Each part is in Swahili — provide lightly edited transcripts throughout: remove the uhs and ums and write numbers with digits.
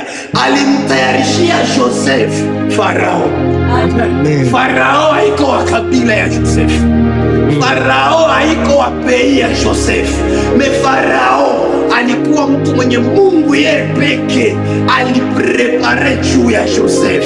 Biblia alimtayarishia Joseph Farao. Farao haiko wa kabila ya Joseph. Farao haiko wa pei ya Joseph. Farao alikuwa mtu mwenye Mungu yeye peke aliprepare juu ya Joseph.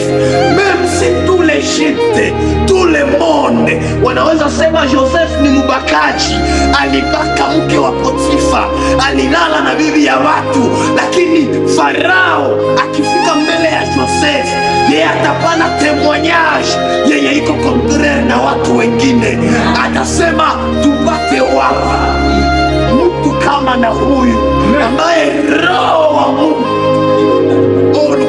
Même si tout l'Egypte, tout le monde wanaweza sema Joseph ni mubakaji, alibaka mke wa Potifa, alilala na bibi ya watu, lakini Farao akifika mbele ya Joseph, yeye atapana témoignage yeye iko contraire na watu wengine. Atasema tupate wapi mtu kama na huyu ambaye roho wa Mungu.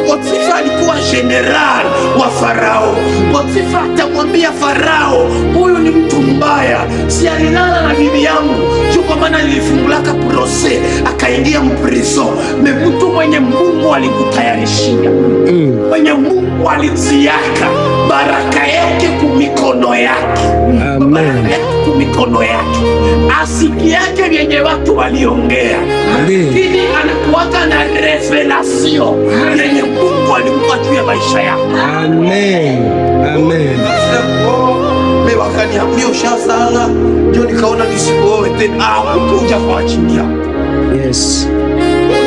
Potifa alikuwa general wa Farao. Potifa atamwambia Farao, huyu ni mtu mbaya, si alilala na bibi yangu juu kwa maana nilifungulaka prose akaingia mprizo. Mtu mwenye Mungu alikutayarishia, mwenye Mungu alitiaka baraka yake kumikono yake, kumikono yake, asiki yake vyenye watu waliongea, lakini anakuwaka na revelation yenye Mungu alimpa juu ya maisha yako. Amen. Amen. Mimi wakaniambia ushazala, ndio nikaona nisikuoe tena. Ukuja kwa ajili yako. Yes.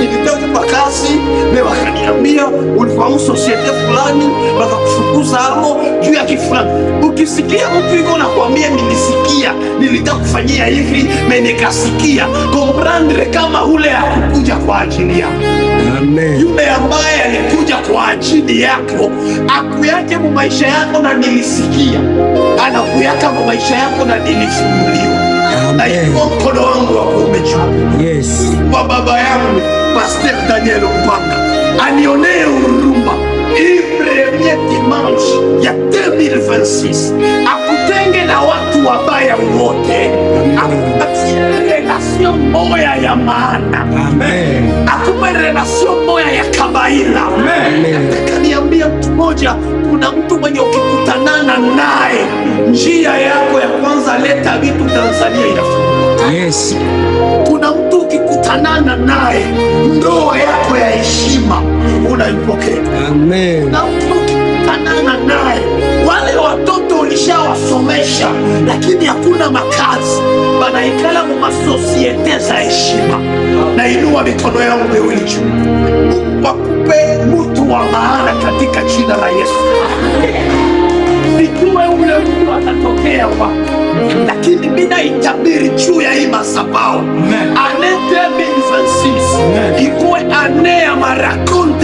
Nilitafuta kazi, mimi wakaniambia ulikuwa msosiete fulani, bakakufukuza hapo juu ya kifulani. Ukisikia mtu yuko nakwambia nilisikia, nilitaka kufanyia hivi, mimi nikasikia, comprendre kama ule hakukuja kwa ajili yako. Amen. Yule ambaye alikuja kwa ajili yako, akuyake mu maisha yako na nilisikia, anakuyaka mu maisha yako na nilifunguliwa. Na iko mkono wangu wa kuume juu. Yes. Kwa baba yangu Pastor Daniel Mpanga, anionee huruma hii premier dimanche ya 2026, akutenge na watu wabaya wote, akupatie relation moya ya maana. Amen. Akupe relation moya ya kabaila. Amen. Nataka niambie mtu mmoja, kuna mtu mwenye ukikutanana naye, njia yako ya kwanza leta vitu Tanzania inafunguka. Yes. Kuna mtu ukikutanana naye, ndoa yako ya heshima unaipokea. Amen. Kuna mtu ukikutanana naye, wale watoto ulishawasomesha lakini hakuna makazi, banaikala mu masosiete za heshima. Na inua mikono yangu miwili juu, Mungu akupe mtu wa maana katika jina la Yesu. Sijue ule mtu atatokea wapi, lakini mimi naitabiri juu ya hii madhabahu, ane 2026 ikuwe ane ya marakonde